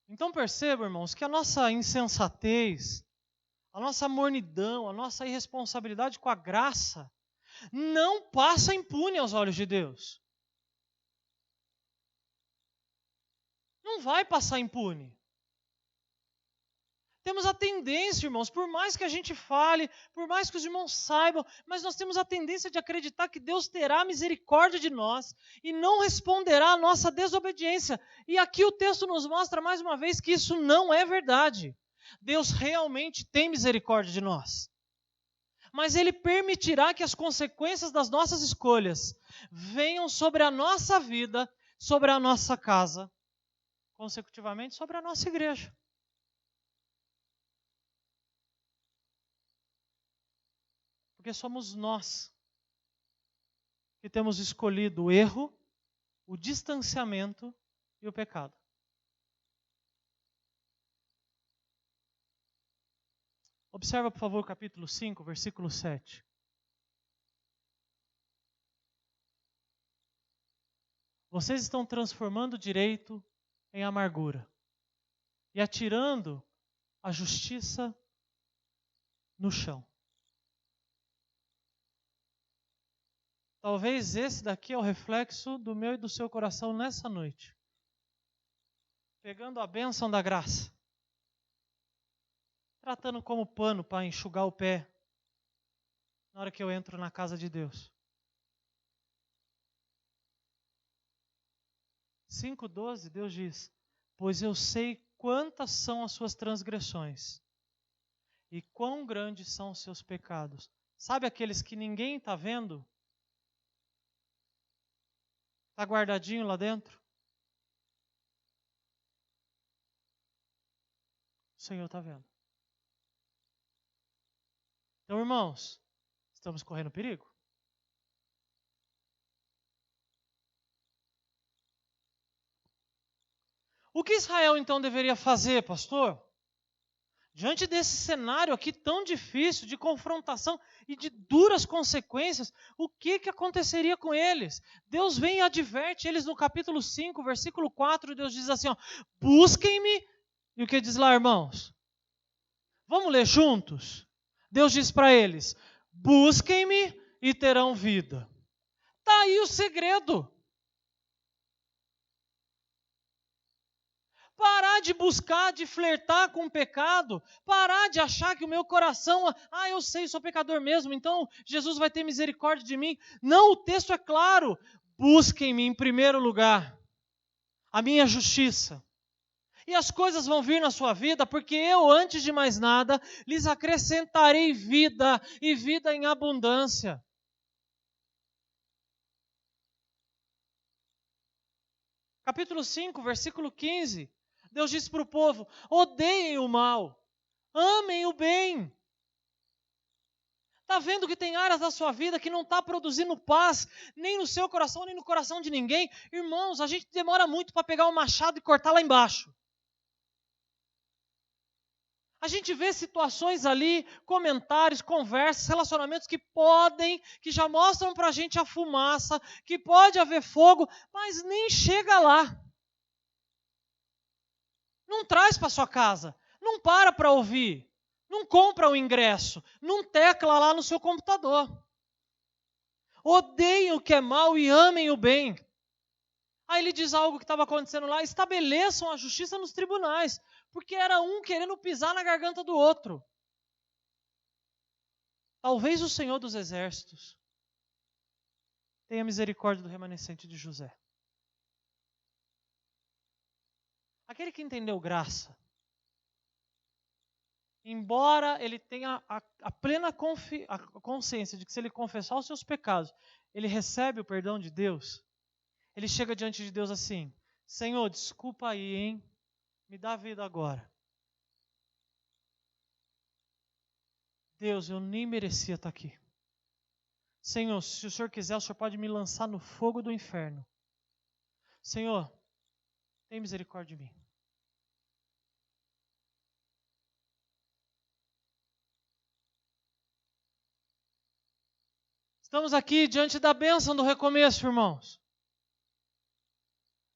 Então percebam, irmãos, que a nossa insensatez, a nossa mornidão, a nossa irresponsabilidade com a graça não passa impune aos olhos de Deus. Não vai passar impune. Temos a tendência, irmãos, por mais que a gente fale, por mais que os irmãos saibam, mas nós temos a tendência de acreditar que Deus terá misericórdia de nós e não responderá à nossa desobediência. E aqui o texto nos mostra mais uma vez que isso não é verdade. Deus realmente tem misericórdia de nós. Mas Ele permitirá que as consequências das nossas escolhas venham sobre a nossa vida, sobre a nossa casa, consecutivamente sobre a nossa igreja. Porque somos nós que temos escolhido o erro, o distanciamento e o pecado. Observa, por favor, o capítulo 5, versículo 7. Vocês estão transformando o direito em amargura e atirando a justiça no chão. Talvez esse daqui é o reflexo do meu e do seu coração nessa noite. Pegando a bênção da graça, tratando como pano para enxugar o pé na hora que eu entro na casa de Deus. 5:12, Deus diz: pois eu sei quantas são as suas transgressões e quão grandes são os seus pecados. Sabe aqueles que ninguém está vendo? Está guardadinho lá dentro? O Senhor está vendo. Então, irmãos, estamos correndo perigo. O que Israel então deveria fazer, pastor? Diante desse cenário aqui tão difícil, de confrontação e de duras consequências, o que aconteceria com eles? Deus vem e adverte eles no capítulo 5, versículo 4, Deus diz assim, ó, busquem-me, e o que diz lá, irmãos? Vamos ler juntos? Deus diz para eles, busquem-me e terão vida. Está aí o segredo. Parar de buscar, de flertar com o pecado, parar de achar que o meu coração, eu sei, sou pecador mesmo, então Jesus vai ter misericórdia de mim. Não, o texto é claro, busquem-me em primeiro lugar, a minha justiça. E as coisas vão vir na sua vida, porque eu, antes de mais nada, lhes acrescentarei vida, e vida em abundância. Capítulo 5, versículo 15. Deus disse para o povo, odeiem o mal, amem o bem. Está vendo que tem áreas da sua vida que não está produzindo paz, nem no seu coração, nem no coração de ninguém? Irmãos, a gente demora muito para pegar o machado e cortar lá embaixo. A gente vê situações ali, comentários, conversas, relacionamentos que já mostram para a gente a fumaça, que pode haver fogo, mas nem chega lá. Não traz para sua casa, não para ouvir, não compra o ingresso, não tecla lá no seu computador. Odeiem o que é mal e amem o bem. Aí ele diz algo que estava acontecendo lá, estabeleçam a justiça nos tribunais, porque era um querendo pisar na garganta do outro. Talvez o Senhor dos Exércitos tenha misericórdia do remanescente de José. Aquele que entendeu graça, embora ele tenha a plena consciência de que se ele confessar os seus pecados, ele recebe o perdão de Deus, ele chega diante de Deus assim, Senhor, desculpa aí, hein? Me dá vida agora. Deus, eu nem merecia estar aqui. Senhor, se o Senhor quiser, o Senhor pode me lançar no fogo do inferno. Senhor, tem misericórdia de mim. Estamos aqui diante da bênção do recomeço, irmãos.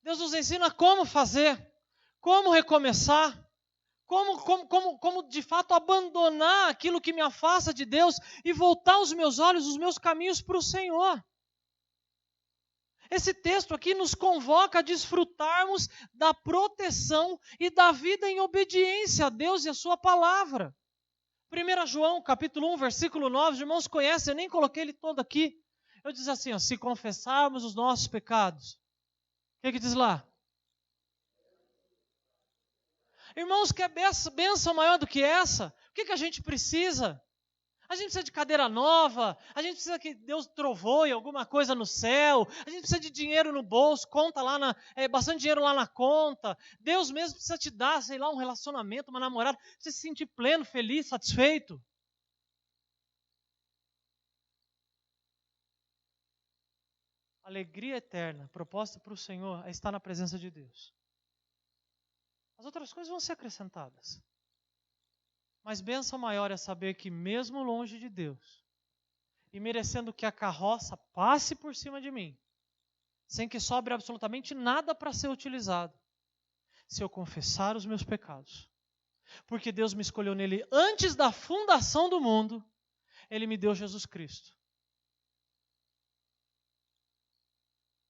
Deus nos ensina como fazer, como recomeçar, como de fato abandonar aquilo que me afasta de Deus e voltar os meus olhos, os meus caminhos para o Senhor. Esse texto aqui nos convoca a desfrutarmos da proteção e da vida em obediência a Deus e a sua palavra. 1 João, capítulo 1, versículo 9, os irmãos conhecem, eu nem coloquei ele todo aqui. Eu diz assim, se confessarmos os nossos pecados. O que diz lá? Irmãos, quer bênção maior do que essa? O que a gente precisa? A gente precisa de cadeira nova, a gente precisa que Deus trovoe alguma coisa no céu, a gente precisa de dinheiro no bolso, bastante dinheiro lá na conta. Deus mesmo precisa te dar, sei lá, um relacionamento, uma namorada, você se sentir pleno, feliz, satisfeito. Alegria eterna, proposta para o Senhor, é estar na presença de Deus. As outras coisas vão ser acrescentadas. Mas bênção maior é saber que mesmo longe de Deus, e merecendo que a carroça passe por cima de mim, sem que sobre absolutamente nada para ser utilizado, se eu confessar os meus pecados, porque Deus me escolheu nele antes da fundação do mundo, Ele me deu Jesus Cristo,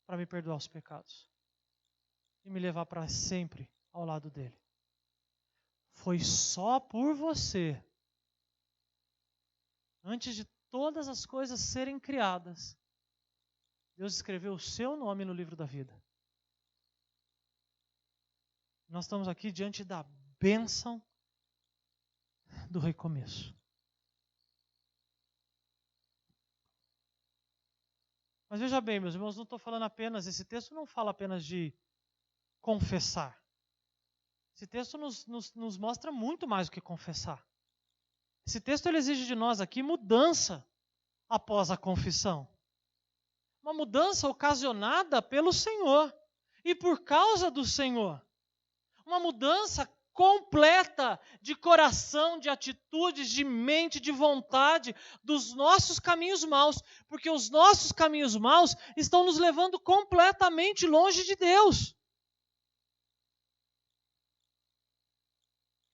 para me perdoar os pecados, e me levar para sempre ao lado dele. Foi só por você, antes de todas as coisas serem criadas, Deus escreveu o seu nome no livro da vida. Nós estamos aqui diante da bênção do recomeço. Mas veja bem, meus irmãos, não estou falando apenas, esse texto não fala apenas de confessar. Esse texto nos mostra muito mais do que confessar. Esse texto ele exige de nós aqui mudança após a confissão. Uma mudança ocasionada pelo Senhor e por causa do Senhor. Uma mudança completa de coração, de atitudes, de mente, de vontade, dos nossos caminhos maus, porque os nossos caminhos maus estão nos levando completamente longe de Deus.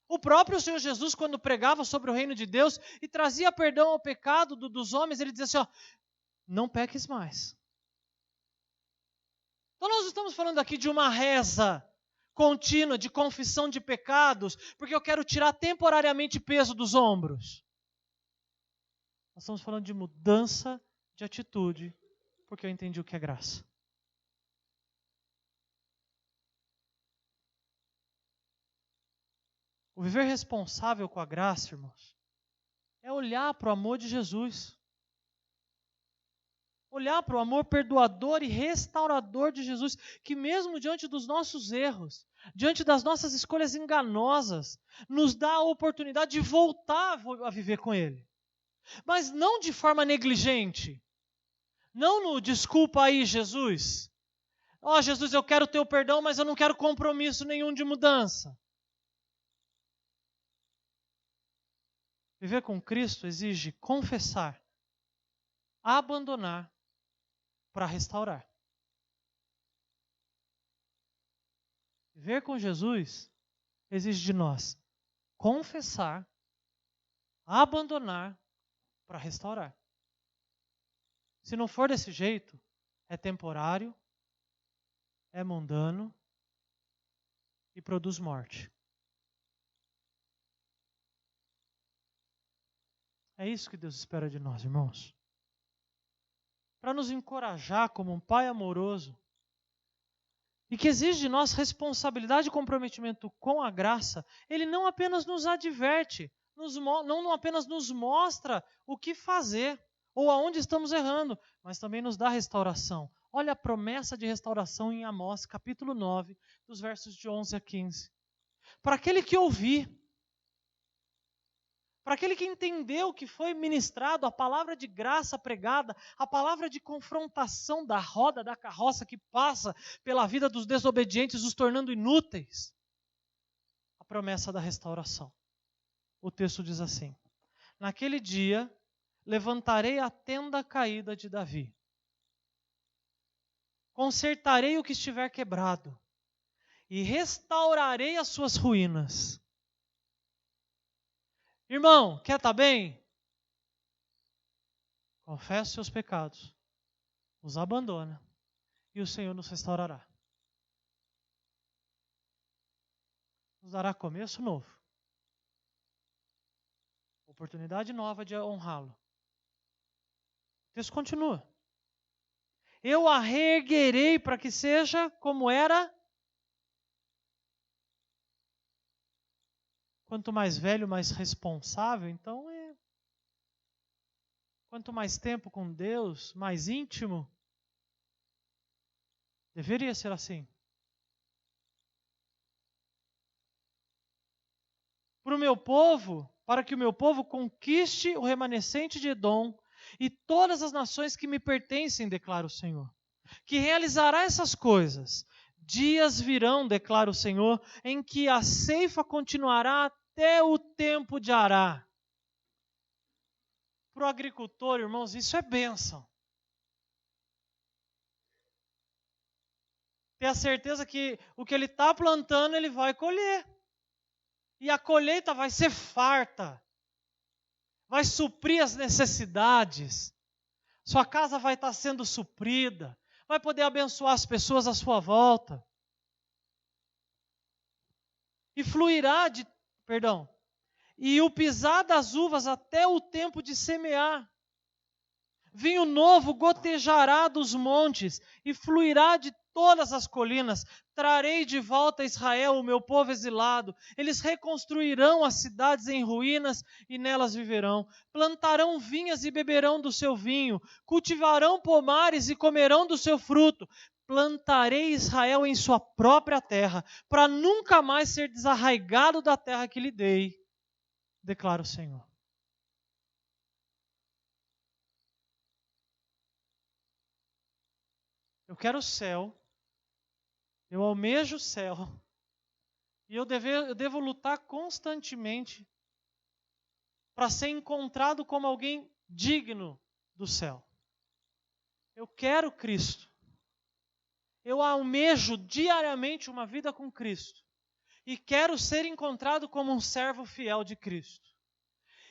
O próprio Senhor Jesus, quando pregava sobre o reino de Deus e trazia perdão ao pecado dos homens, ele dizia assim, ó, não peques mais. Então nós estamos falando aqui de uma reza contínua, de confissão de pecados, porque eu quero tirar temporariamente peso dos ombros. Nós estamos falando de mudança de atitude, porque eu entendi o que é graça. O viver responsável com a graça, irmãos, é olhar para o amor de Jesus. Olhar para o amor perdoador e restaurador de Jesus, que mesmo diante dos nossos erros, diante das nossas escolhas enganosas, nos dá a oportunidade de voltar a viver com Ele. Mas não de forma negligente. Não no desculpa aí, Jesus. Ó, Jesus, eu quero teu perdão, mas eu não quero compromisso nenhum de mudança. Viver com Cristo exige confessar, abandonar para restaurar. Viver com Jesus exige de nós confessar, abandonar para restaurar. Se não for desse jeito, é temporário, é mundano e produz morte. É isso que Deus espera de nós, irmãos. Para nos encorajar como um Pai amoroso e que exige de nós responsabilidade e comprometimento com a graça, Ele não apenas nos adverte, não apenas nos mostra o que fazer ou aonde estamos errando, mas também nos dá restauração. Olha a promessa de restauração em Amós, capítulo 9, dos versos de 11 a 15. Para aquele que ouvir, para aquele que entendeu que foi ministrado, a palavra de graça pregada, a palavra de confrontação da roda da carroça que passa pela vida dos desobedientes, os tornando inúteis, a promessa da restauração. O texto diz assim: naquele dia levantarei a tenda caída de Davi, consertarei o que estiver quebrado e restaurarei as suas ruínas. Irmão, quer estar bem? Confesse seus pecados, os abandona e o Senhor nos restaurará. Nos dará começo novo. Oportunidade nova de honrá-lo. O texto continua. Eu a reerguerei para que seja como era. Quanto mais velho, mais responsável, então quanto mais tempo com Deus, mais íntimo. Deveria ser assim. Para que o meu povo conquiste o remanescente de Edom e todas as nações que me pertencem, declara o Senhor. Que realizará essas coisas. Dias virão, declara o Senhor, em que a ceifa continuará até o tempo de arar. Para o agricultor, irmãos, isso é bênção. Ter a certeza que o que ele está plantando, ele vai colher. E a colheita vai ser farta. Vai suprir as necessidades. Sua casa vai estar sendo suprida. Vai poder abençoar as pessoas à sua volta. E fluirá e o pisar das uvas até o tempo de semear. Vinho novo gotejará dos montes e fluirá de todas as colinas. Trarei de volta a Israel, o meu povo exilado. Eles reconstruirão as cidades em ruínas e nelas viverão. Plantarão vinhas e beberão do seu vinho. Cultivarão pomares e comerão do seu fruto. Plantarei Israel em sua própria terra, para nunca mais ser desarraigado da terra que lhe dei, declara o Senhor. Eu quero o céu, eu almejo o céu, e eu devo lutar constantemente para ser encontrado como alguém digno do céu. Eu quero Cristo. Eu almejo diariamente uma vida com Cristo. E quero ser encontrado como um servo fiel de Cristo.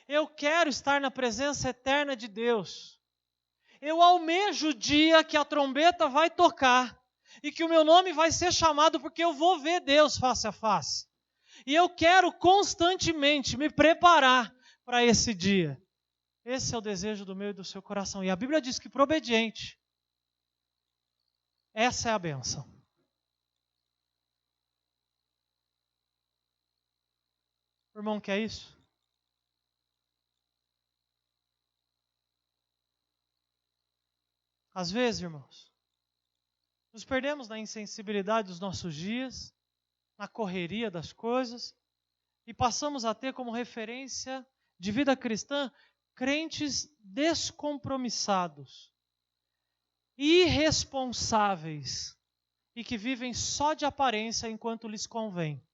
Eu quero estar na presença eterna de Deus. Eu almejo o dia que a trombeta vai tocar e que o meu nome vai ser chamado porque eu vou ver Deus face a face. E eu quero constantemente me preparar para esse dia. Esse é o desejo do meu e do seu coração. E a Bíblia diz que para o obediente, essa é a bênção. O irmão quer isso? Às vezes, irmãos, nos perdemos na insensibilidade dos nossos dias, na correria das coisas, e passamos a ter como referência de vida cristã crentes descompromissados, irresponsáveis e que vivem só de aparência enquanto lhes convém.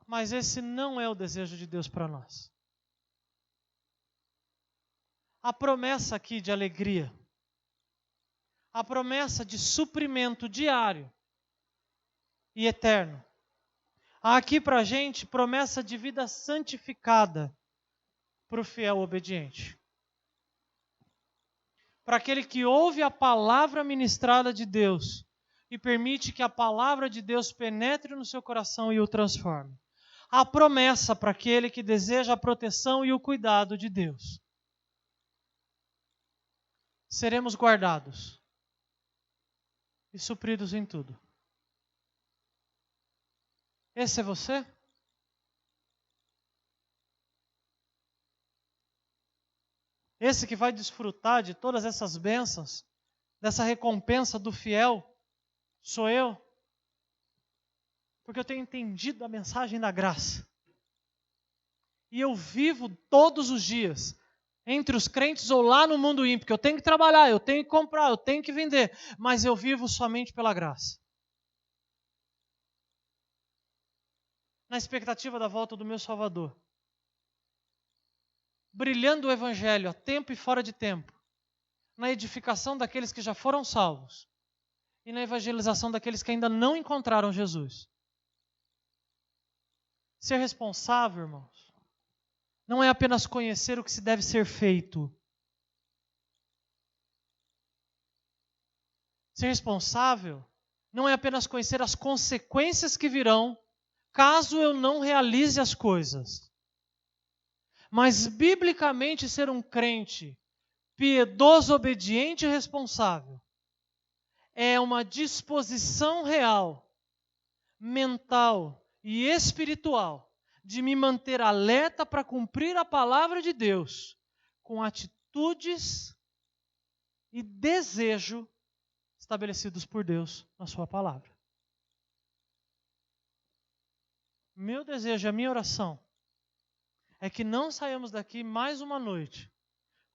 Mas esse não é o desejo de Deus para nós. A promessa aqui de alegria, a promessa de suprimento diário e eterno. Há aqui para a gente promessa de vida santificada para o fiel obediente. Para aquele que ouve a palavra ministrada de Deus e permite que a palavra de Deus penetre no seu coração e o transforme. Há promessa para aquele que deseja a proteção e o cuidado de Deus. Seremos guardados e supridos em tudo. Esse é você? Esse que vai desfrutar de todas essas bênçãos, dessa recompensa do fiel, sou eu? Porque eu tenho entendido a mensagem da graça. E eu vivo todos os dias, entre os crentes ou lá no mundo ímpio, que eu tenho que trabalhar, eu tenho que comprar, eu tenho que vender, mas eu vivo somente pela graça. Na expectativa da volta do meu Salvador. Brilhando o Evangelho a tempo e fora de tempo. Na edificação daqueles que já foram salvos. E na evangelização daqueles que ainda não encontraram Jesus. Ser responsável, irmãos, não é apenas conhecer o que se deve ser feito. Ser responsável não é apenas conhecer as consequências que virão caso eu não realize as coisas. Mas, biblicamente, ser um crente piedoso, obediente e responsável é uma disposição real, mental e espiritual de me manter alerta para cumprir a palavra de Deus com atitudes e desejo estabelecidos por Deus na sua palavra. Meu desejo, a minha oração é que não saiamos daqui mais uma noite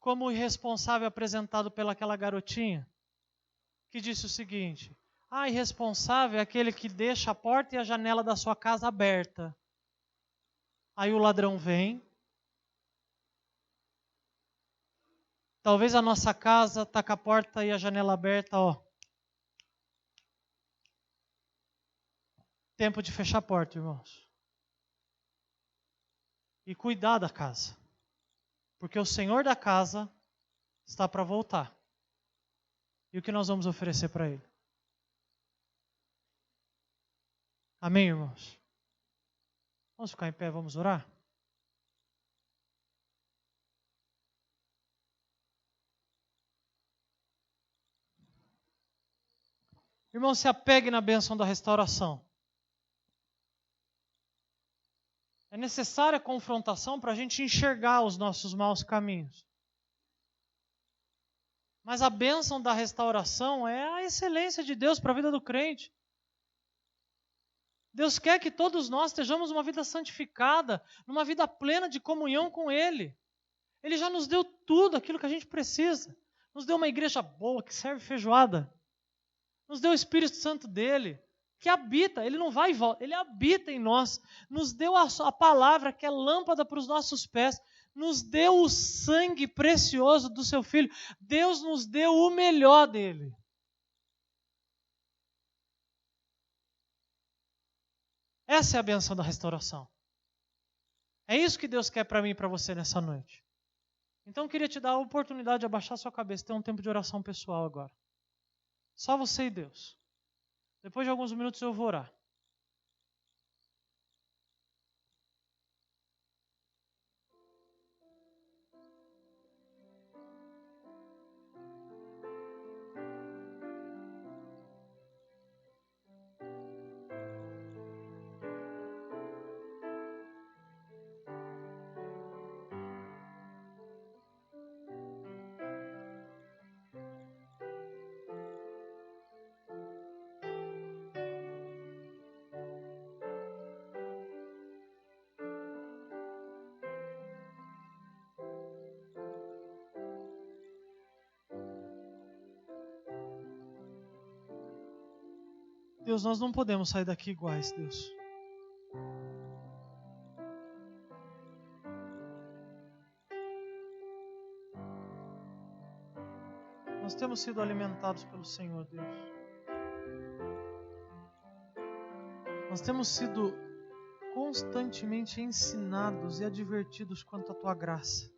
como o irresponsável apresentado pelaquela garotinha que disse o seguinte: irresponsável é aquele que deixa a porta e a janela da sua casa aberta. Aí o ladrão vem. Talvez a nossa casa está com a porta e a janela aberta, Tempo de fechar a porta, irmãos. E cuidar da casa. Porque o Senhor da casa está para voltar. E o que nós vamos oferecer para Ele? Amém, irmãos? Vamos ficar em pé, vamos orar? . Irmão, se apegue na bênção da restauração. É necessária a confrontação para a gente enxergar os nossos maus caminhos. Mas a bênção da restauração é a excelência de Deus para a vida do crente. Deus quer que todos nós estejamos uma vida santificada, numa vida plena de comunhão com Ele. Ele já nos deu tudo aquilo que a gente precisa. Nos deu uma igreja boa, que serve feijoada. Nos deu o Espírito Santo dele, que habita, ele não vai e volta, ele habita em nós. Nos deu a palavra, que é lâmpada para os nossos pés. Nos deu o sangue precioso do seu Filho. Deus nos deu o melhor dele. Essa é a bênção da restauração. É isso que Deus quer para mim e para você nessa noite. Então eu queria te dar a oportunidade de abaixar sua cabeça, ter um tempo de oração pessoal agora. Só você e Deus. Depois de alguns minutos eu vou orar. Deus, nós não podemos sair daqui iguais, Deus. Nós temos sido alimentados pelo Senhor, Deus. Nós temos sido constantemente ensinados e advertidos quanto à Tua graça.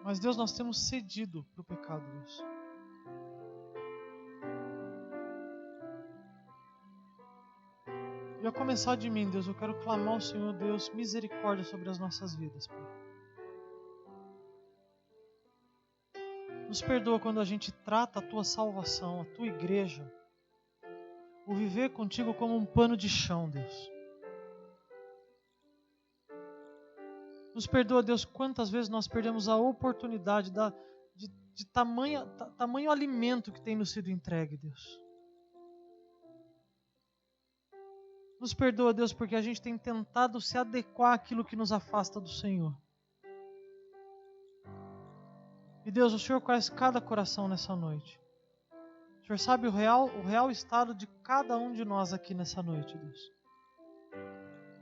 Mas, Deus, nós temos cedido para o pecado, Deus. E a começar de mim, Deus, eu quero clamar ao Senhor, Deus, misericórdia sobre as nossas vidas, Pai. Nos perdoa quando a gente trata a Tua salvação, a Tua igreja, o viver contigo como um pano de chão, Deus. Nos perdoa, Deus, quantas vezes nós perdemos a oportunidade de tamanho alimento que tem nos sido entregue, Deus. Nos perdoa, Deus, porque a gente tem tentado se adequar àquilo que nos afasta do Senhor. E Deus, o Senhor conhece cada coração nessa noite. O Senhor sabe o real estado de cada um de nós aqui nessa noite, Deus.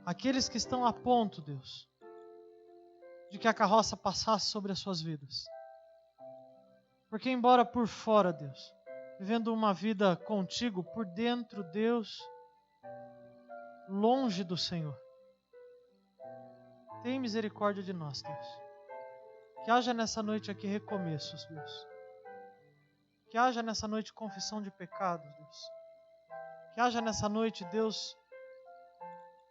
Aqueles que estão a ponto, Deus, de que a carroça passasse sobre as suas vidas. Porque embora por fora, Deus, vivendo uma vida contigo, por dentro, Deus, longe do Senhor. Tem misericórdia de nós, Deus. Que haja nessa noite aqui recomeços, Deus. Que haja nessa noite confissão de pecados, Deus. Que haja nessa noite, Deus,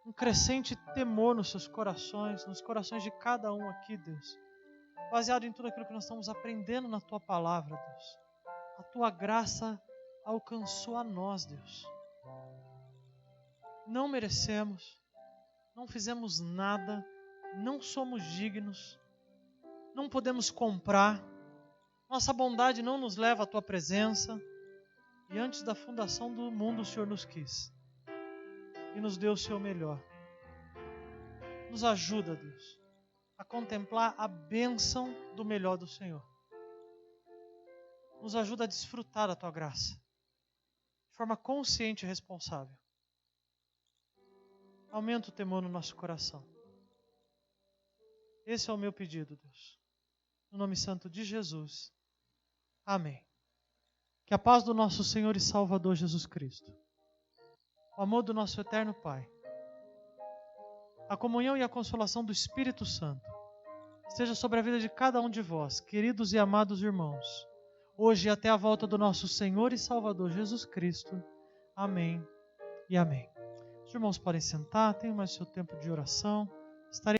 um crescente temor nos seus corações, nos corações de cada um aqui, Deus. Baseado em tudo aquilo que nós estamos aprendendo na Tua palavra, Deus. A Tua graça alcançou a nós, Deus. Não merecemos, não fizemos nada, não somos dignos, não podemos comprar. Nossa bondade não nos leva à Tua presença. E antes da fundação do mundo o Senhor nos quis. E nos deu o Seu melhor. Nos ajuda, Deus, a contemplar a bênção do melhor do Senhor. Nos ajuda a desfrutar da Tua graça, de forma consciente e responsável. Aumenta o temor no nosso coração. Esse é o meu pedido, Deus. No nome santo de Jesus. Amém. Que a paz do nosso Senhor e Salvador Jesus Cristo, o amor do nosso eterno Pai, a comunhão e a consolação do Espírito Santo esteja sobre a vida de cada um de vós, queridos e amados irmãos, hoje e até a volta do nosso Senhor e Salvador Jesus Cristo. Amém e amém. Os irmãos podem sentar, tenham mais seu tempo de oração. Estarei